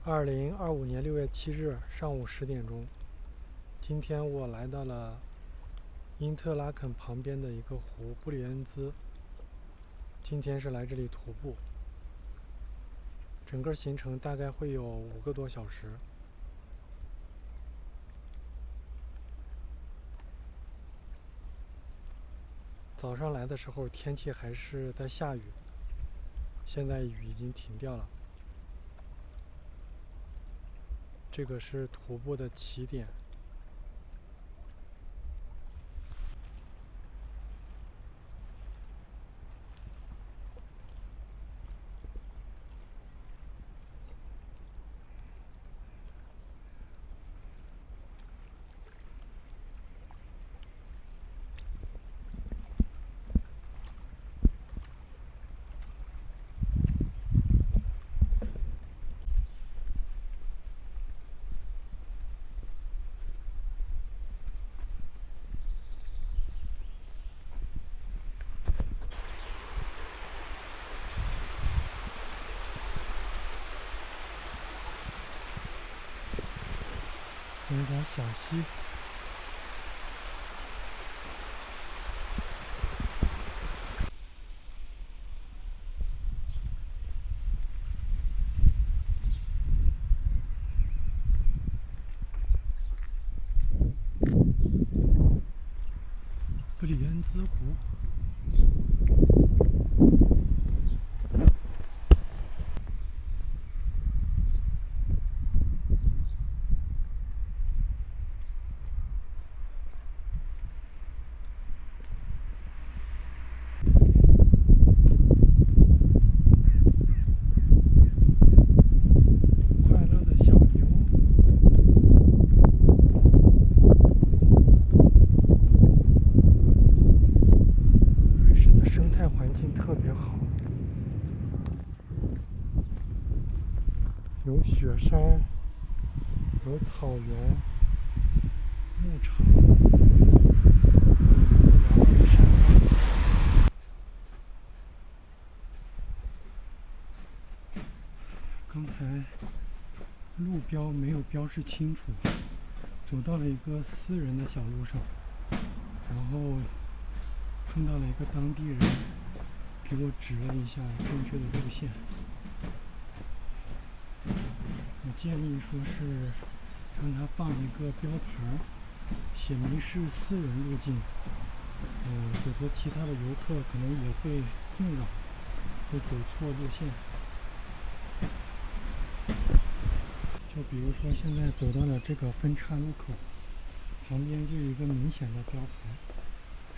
2025年6月7日上午10点钟，今天我来到了因特拉肯旁边的一个湖布里恩兹。今天是来这里徒步，整个行程大概会有5个多小时。早上来的时候天气还是在下雨，现在雨已经停掉了。这个是徒步的起点。有一条小溪，布里恩兹湖。快乐的小牛。瑞士的生态环境特别好，有雪山，有草原，牧场，有辽阔的山岗。刚才路标没有标示清楚，走到了一个私人的小路上，然后碰到了一个当地人，给我指了一下正确的路线。我建议说是让他放一个标牌，写明是私人路径，否则其他的游客可能也会困扰，会走错路线。就比如说现在走到了这个分岔路口，旁边就有一个明显的标牌，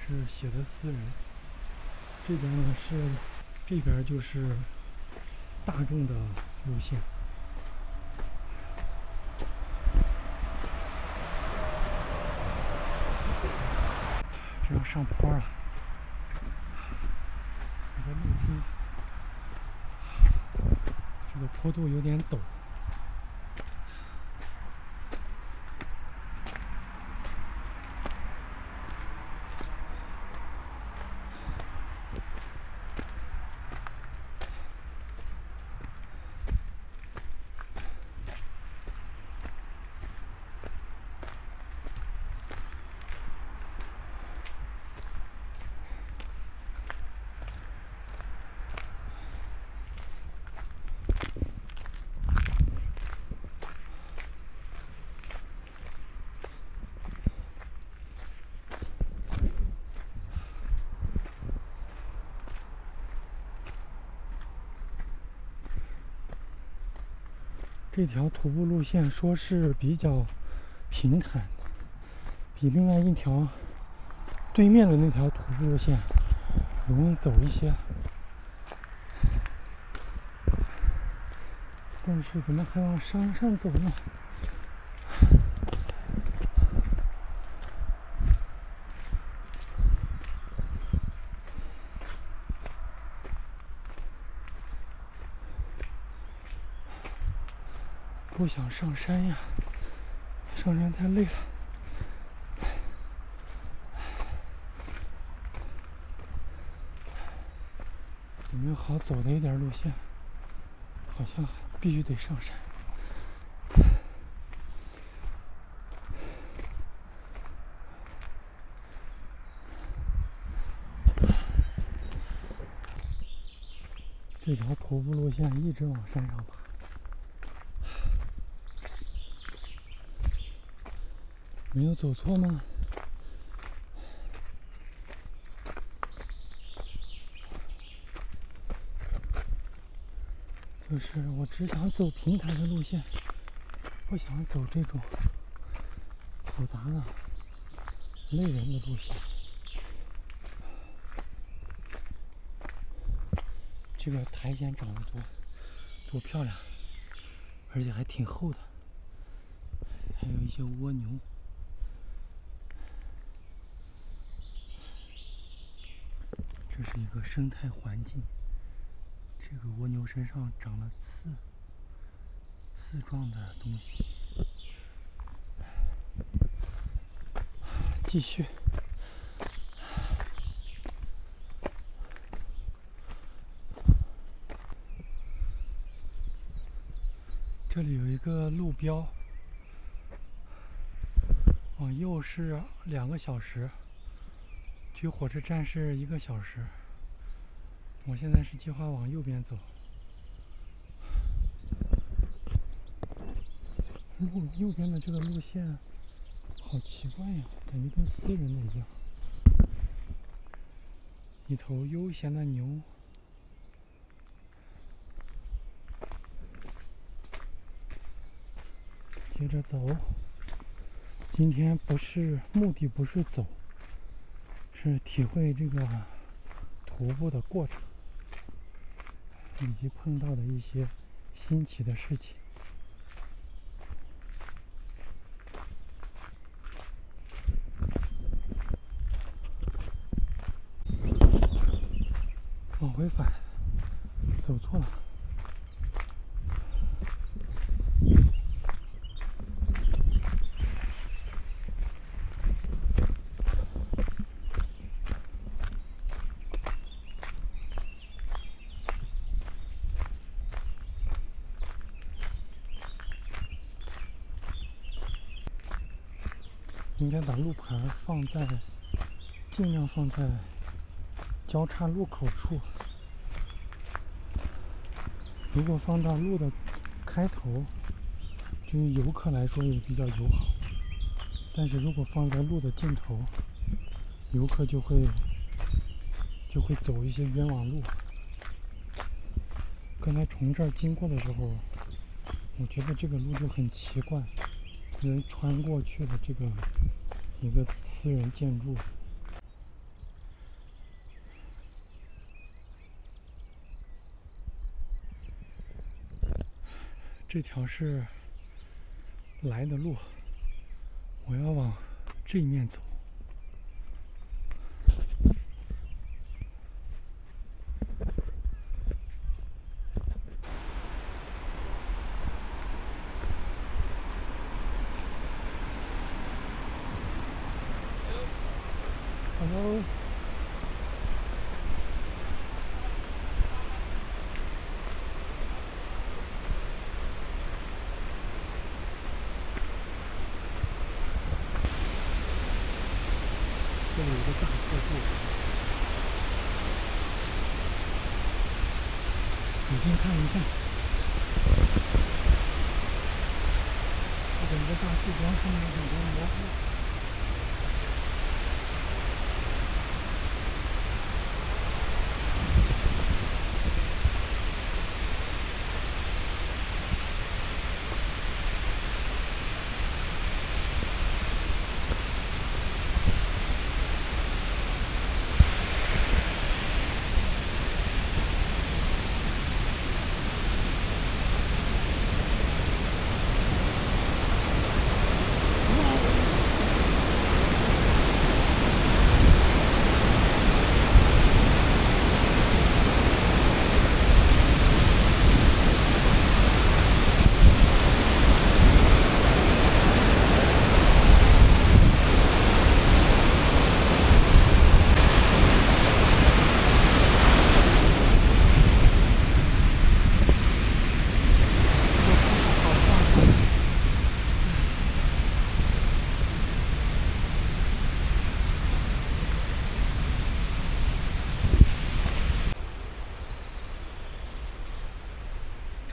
是写的私人。这边就是大众的路线。这要上坡了，这个路径，这个坡度有点陡。这条徒步路线说是比较平坦，比另外一条对面的那条徒步路线容易走一些。但是怎么还往山上走呢？不想上山呀，上山太累了。有没有好走的一点路线？好像必须得上山。这条徒步路线一直往山上爬。没有走错吗？就是我只想走平坦的路线，不想走这种复杂的、累人的路线。这个苔藓长得多漂亮，而且还挺厚的，还有一些蜗牛。这是一个生态环境。这个蜗牛身上长了刺状的东西。继续。这里有一个路标，往右是2个小时，去火车站是1个小时。我现在是计划往右边走。右边的这个路线好奇怪呀，感觉跟私人的一样。一头悠闲的牛。接着走。今天目的不是走，是体会这个徒步的过程，以及碰到的一些新奇的事情。往回返，走错了。应该把路牌尽量放在交叉路口处。如果放到路的开头，对于游客来说也比较友好。但是如果放在路的尽头，游客就会走一些冤枉路。刚才从这儿经过的时候，我觉得这个路就很奇怪，人穿过去的这个一个私人建筑。这条是来的路，我要往这一面走。Hello。这里有个大瀑布，仔细看一下，这整个大树桩上面有很多蘑菇。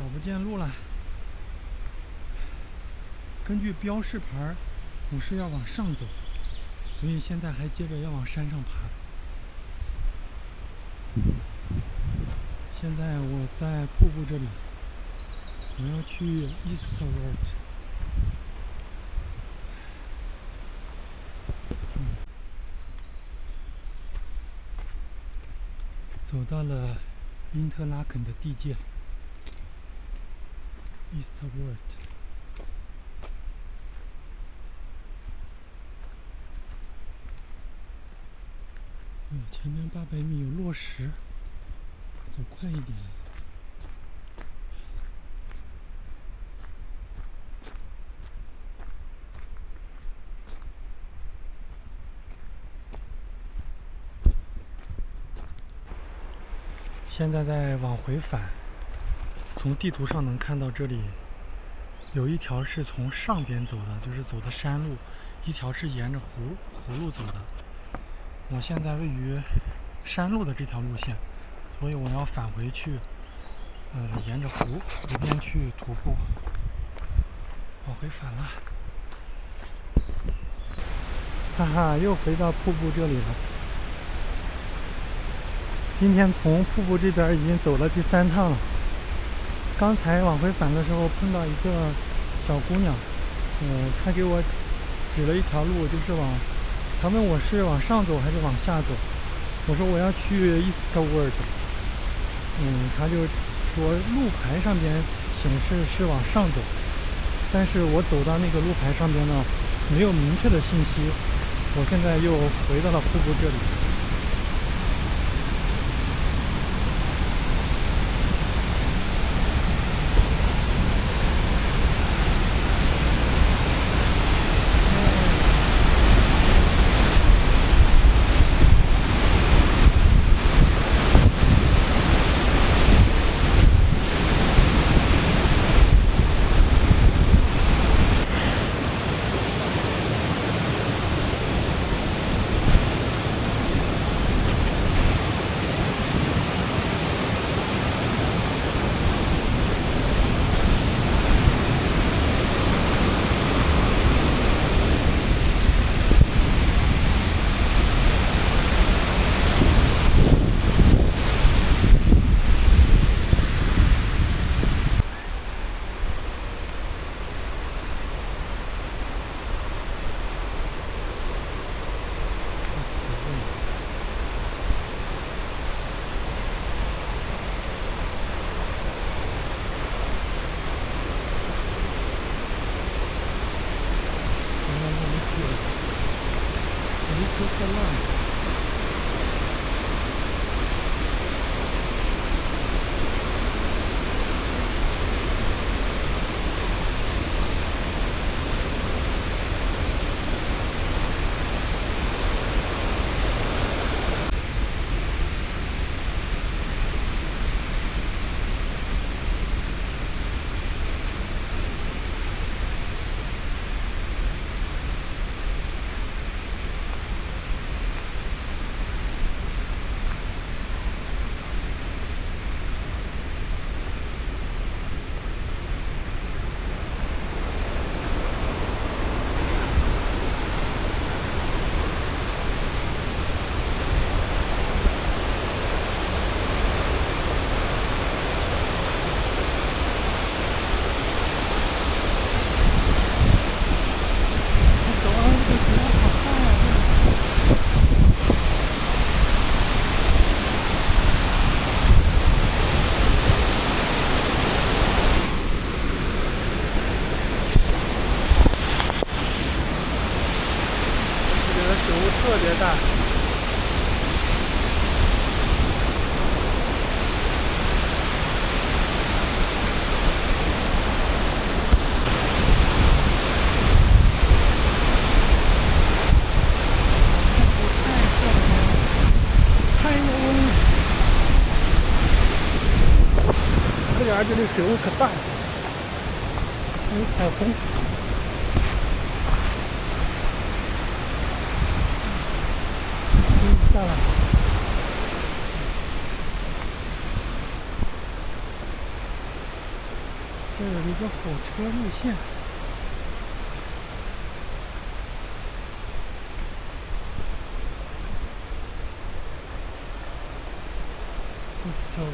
找不见路了。根据标识牌，我是要往上走，所以现在还接着要往山上爬。现在我在瀑布这里，我要去 Eastward。走到了因特拉肯的地界 ，Eastward。前面800米有落石，走快一点。现在在往回返，从地图上能看到这里有一条是从上边走的，就是走的山路，一条是沿着湖路走的。我现在位于山路的这条路线，所以我要返回去，沿着湖边去徒步，往回返了。哈哈，又回到瀑布这里了。今天从瀑布这边已经走了第3趟了。刚才往回返的时候碰到一个小姑娘，她给我指了一条路，就是她问我是往上走还是往下走。我说我要去 Eastward， 她就说路牌上边显示是往上走，但是我走到那个路牌上边呢，没有明确的信息。我现在又回到了瀑布这里。特别大。太牛了！这点这里水雾可大，还有彩虹。下来，这有一个火车路线，这是条路。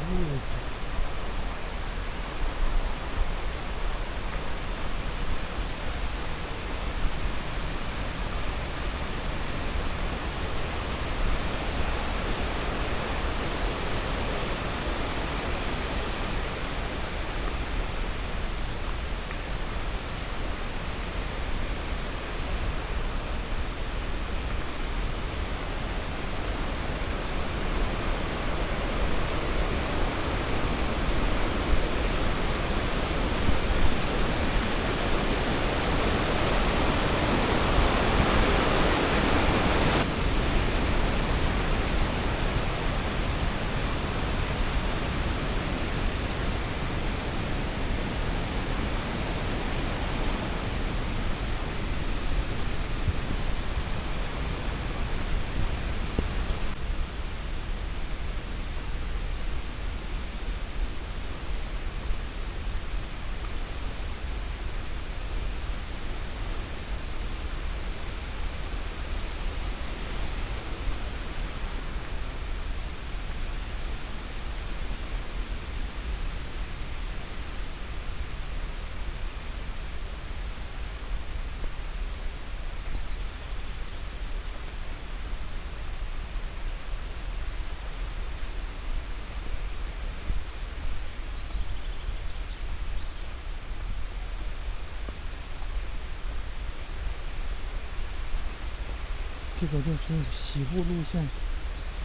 这个就是洗护路线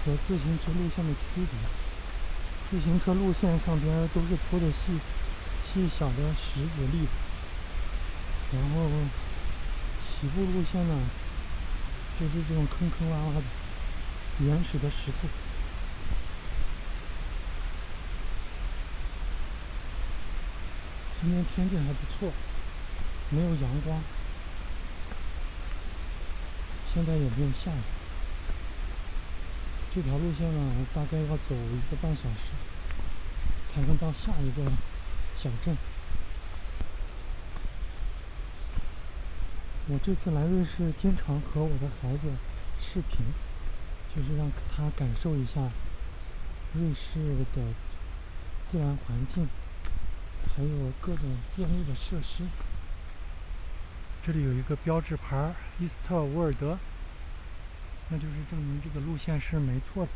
和自行车路线的区别。自行车路线上边都是铺的细小的石子粒，然后洗护路线呢，就是这种坑坑洼洼的原始的石头。今天天气还不错，没有阳光，现在也没有下雨。这条路线呢，大概要走1个半小时，才能到下一个小镇。我这次来瑞士，经常和我的孩子视频，就是让他感受一下瑞士的自然环境，还有各种便利的设施。这里有一个标志牌伊斯特沃尔德，那就是证明这个路线是没错的。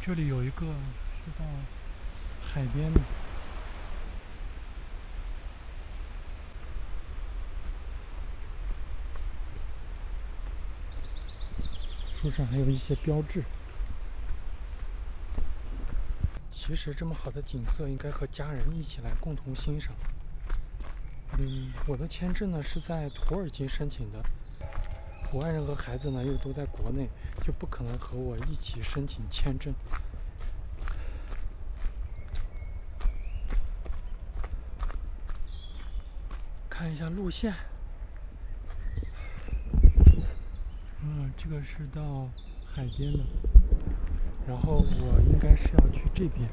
这里有一个是到海边的，树上还有一些标志。其实这么好的景色，应该和家人一起来共同欣赏。我的签证呢是在土耳其申请的，我爱人和孩子呢又都在国内，就不可能和我一起申请签证。看一下路线，这个是到海边的，然后我应该是要去这边。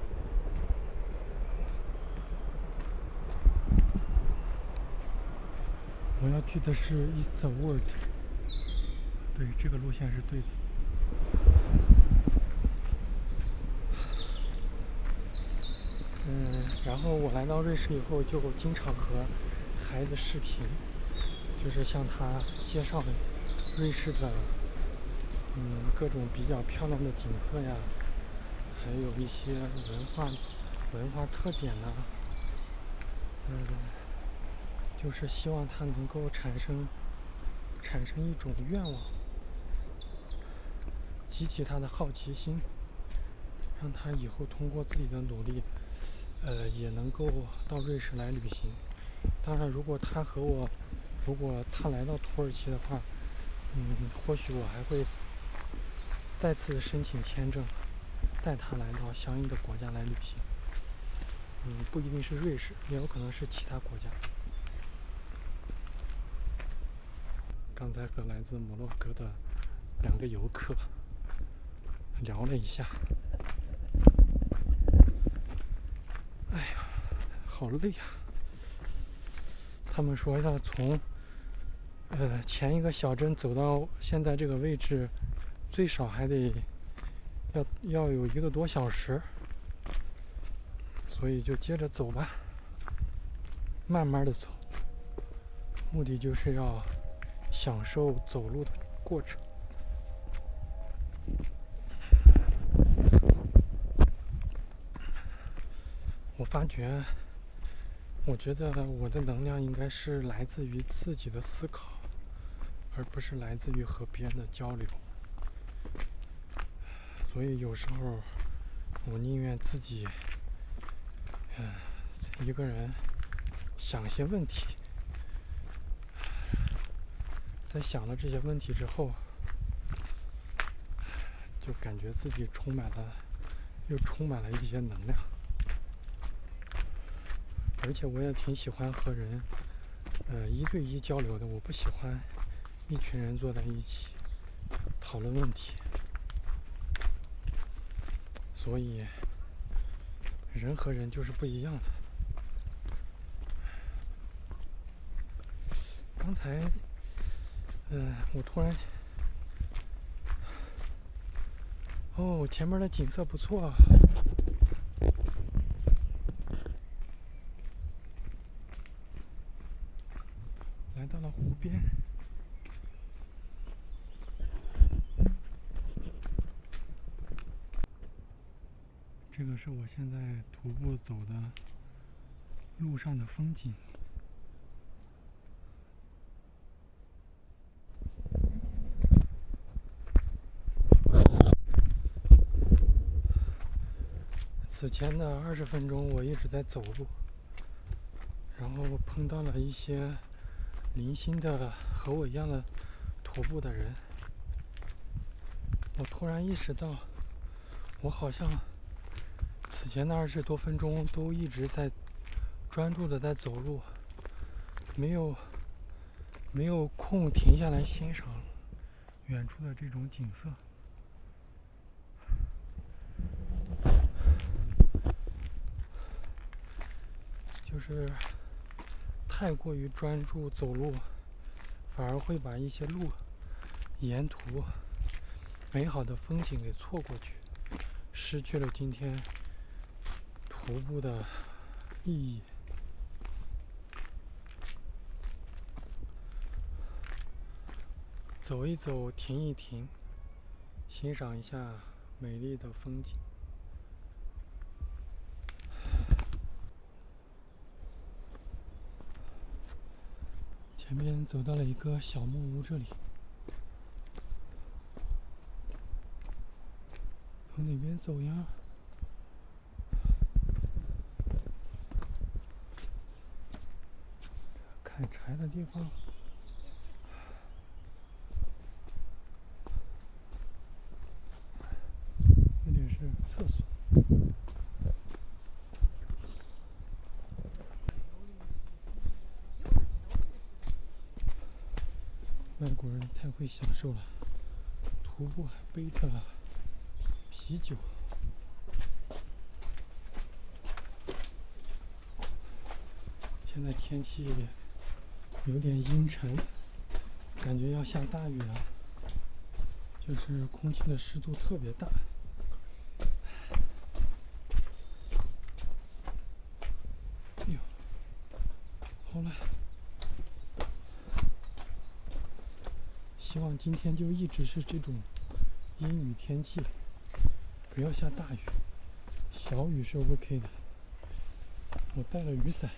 我要去的是 Eastwood， 对，这个路线是对的。然后我来到瑞士以后，就经常和孩子视频，就是向他介绍瑞士的各种比较漂亮的景色呀，还有一些文化特点呐，就是希望他能够产生一种愿望，激起他的好奇心，让他以后通过自己的努力，也能够到瑞士来旅行。当然，如果他来到土耳其的话，或许我还会再次申请签证，带他来到相应的国家来旅行。不一定是瑞士，也有可能是其他国家。刚才和来自摩洛哥的2个游客聊了一下，哎呀，好累呀！他们说要从前一个小镇走到现在这个位置，最少还得要有1个多小时，所以就接着走吧，慢慢的走，目的就是要享受走路的过程。我觉得我的能量应该是来自于自己的思考，而不是来自于和别人的交流。所以有时候我宁愿自己一个人想些问题，在想了这些问题之后，就感觉自己又充满了一些能量。而且我也挺喜欢和人1对1交流的，我不喜欢一群人坐在一起讨论问题。所以人和人就是不一样的。刚才我突然前面的景色不错啊，来到了湖边。这个是我现在徒步走的路上的风景。此前的20分钟我一直在走路，然后碰到了一些零星的和我一样的徒步的人。我突然意识到，我好像此前的20多分钟都一直在专注的在走路，没有空停下来欣赏远处的这种景色。就是太过于专注走路，反而会把一些沿途美好的风景给错过去，失去了今天徒步的意义。走一走，停一停，欣赏一下美丽的风景。前面走到了一个小木屋，这里从哪边走呀？砍柴的地方。那里是厕所。外国人太会享受了，徒步还背着啤酒。现在天气有点阴沉，感觉要下大雨了，就是空气的湿度特别大。哎呦，好了，希望今天就一直是这种阴雨天气，不要下大雨，小雨是 OK 的。我带了雨伞。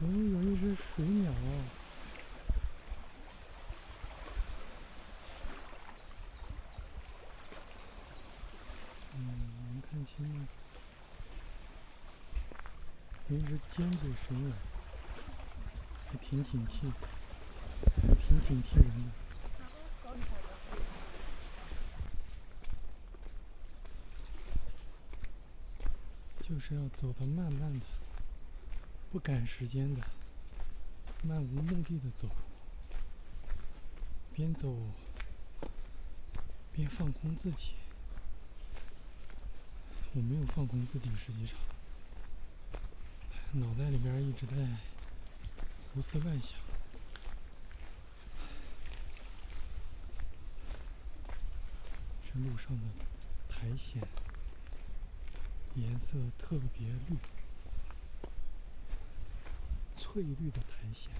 有一只水鸟。能看清吗？有一只尖嘴水鸟，还挺警惕人的。就是要走得慢慢的，不赶时间的，漫无目的的走，边走边放空自己。我没有放空自己，实际上脑袋里边一直在胡思乱想。这路上的苔藓颜色特别绿，翠绿的苔藓。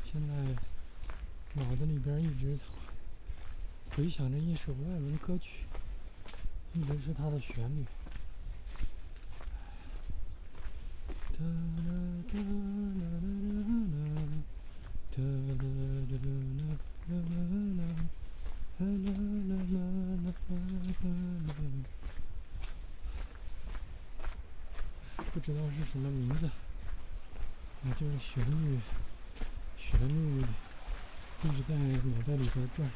现在脑子里边一直回想着一首外文歌曲，一直是它的旋律。不知道是什么名字，就是旋律一直在脑袋里边转，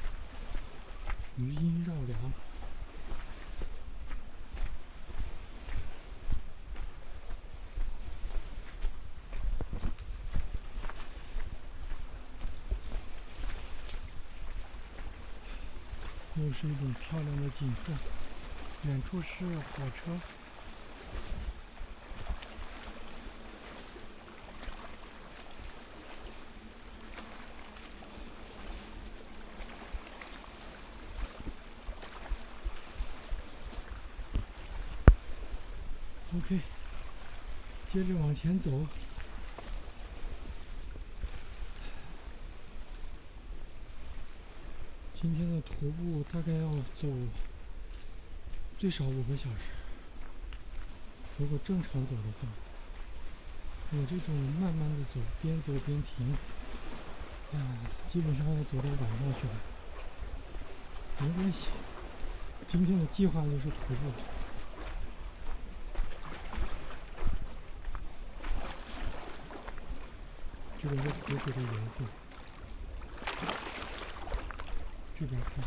余音绕梁。又是一种漂亮的景色，远处是火车。OK， 接着往前走。今天的徒步大概要走最少5个小时。如果正常走的话，我这种慢慢的走，边走边停，基本上要走到晚上去了。没关系，今天的计划就是徒步。这边是湖水的颜色，这边看，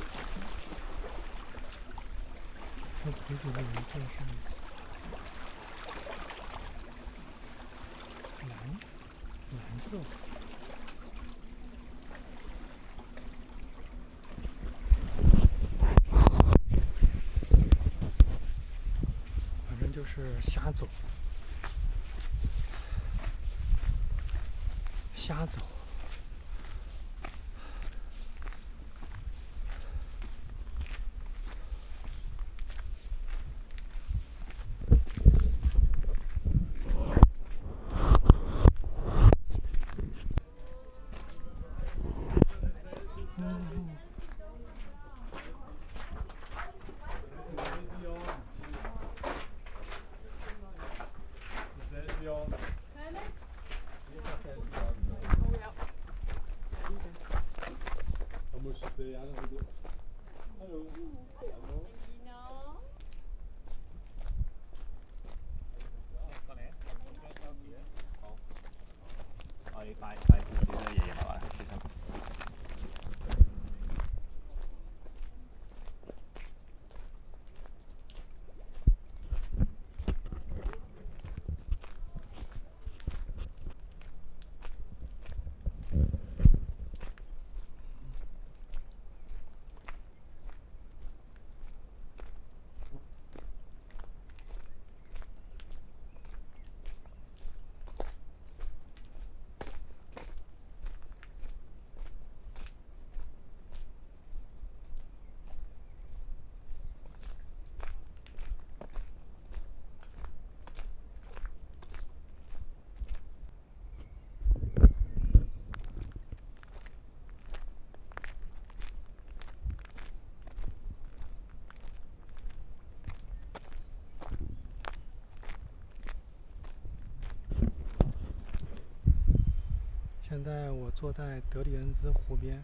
这湖水的颜色是蓝色。反正就是瞎走。现在我坐在德里恩兹湖边，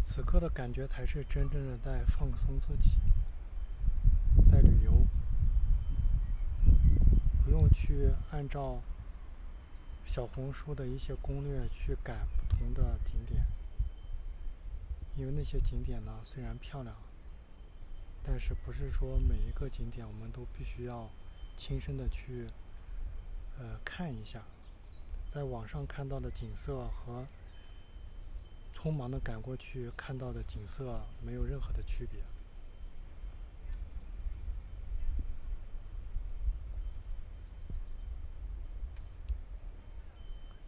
此刻的感觉才是真正的在放松自己，在旅游，不用去按照小红书的一些攻略去赶不同的景点，因为那些景点呢虽然漂亮，但是不是说每一个景点我们都必须要亲身的去看一下，在网上看到的景色和匆忙的赶过去看到的景色没有任何的区别。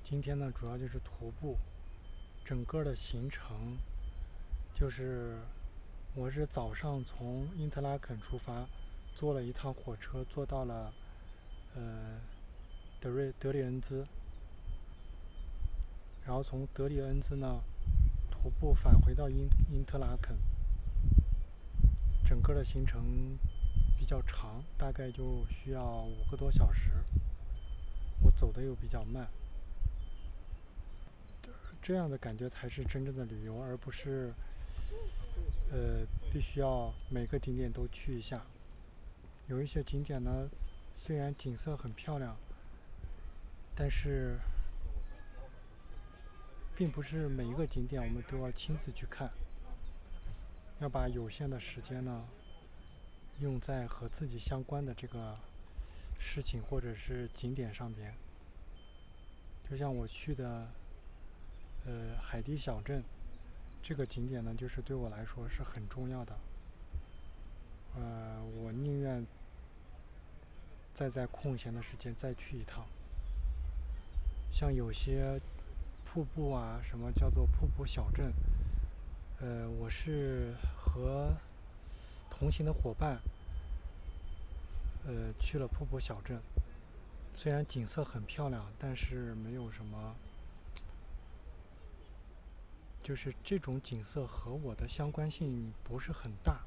今天呢主要就是徒步，整个的行程就是我是早上从因特拉肯出发，坐了一趟火车，坐到了德里恩兹，然后从德里恩兹呢徒步返回到因特拉肯。整个的行程比较长，大概就需要5个多小时。我走的又比较慢，这样的感觉才是真正的旅游，而不是必须要每个景点都去一下。有一些景点呢，虽然景色很漂亮，但是并不是每一个景点我们都要亲自去看，要把有限的时间呢用在和自己相关的这个事情或者是景点上边。就像我去的海堤小镇这个景点呢，就是对我来说是很重要的。我宁愿再在空闲的时间再去一趟。像有些瀑布啊，什么叫做瀑布小镇，我是和同行的伙伴去了瀑布小镇。虽然景色很漂亮，但是没有什么，就是这种景色和我的相关性不是很大。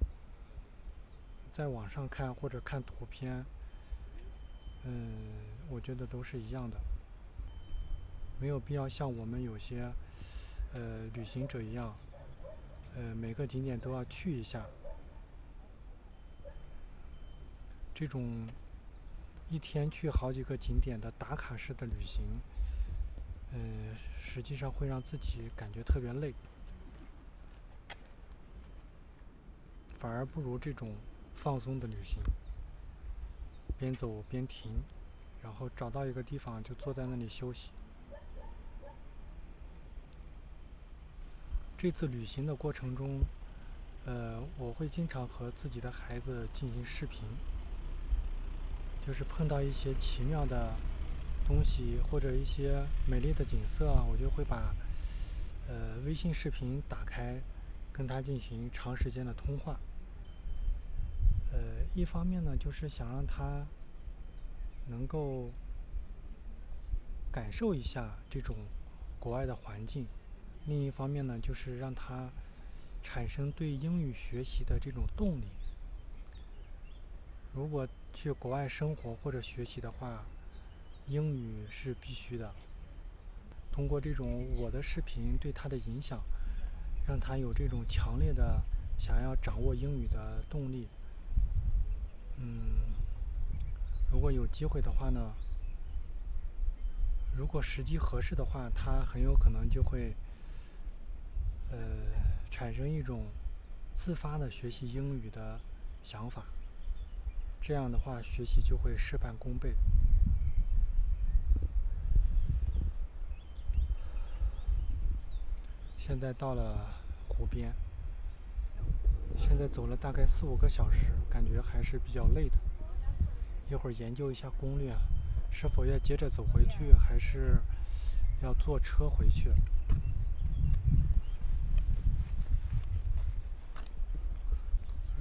在网上看或者看图片，我觉得都是一样的，没有必要像我们有些旅行者一样，每个景点都要去一下。这种一天去好几个景点的打卡式的旅行，实际上会让自己感觉特别累，反而不如这种放松的旅行，边走边停，然后找到一个地方就坐在那里休息。这次旅行的过程中，我会经常和自己的孩子进行视频，就是碰到一些奇妙的东西或者一些美丽的景色，我就会把微信视频打开，跟他进行长时间的通话。一方面呢，就是想让他能够感受一下这种国外的环境，另一方面呢，就是让他产生对英语学习的这种动力。如果去国外生活或者学习的话，英语是必须的。通过这种我的视频对他的影响，让他有这种强烈的想要掌握英语的动力。如果有机会的话呢，如果时机合适的话，他很有可能就会产生一种自发的学习英语的想法。这样的话，学习就会事半功倍。现在到了湖边，现在走了大概4、5个小时，感觉还是比较累的。一会儿研究一下攻略，是否要接着走回去，还是要坐车回去。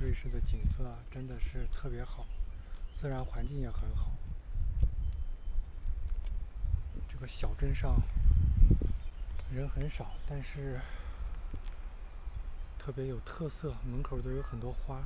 瑞士的景色真的是特别好，自然环境也很好。这个小镇上人很少，但是特别有特色，门口都有很多花。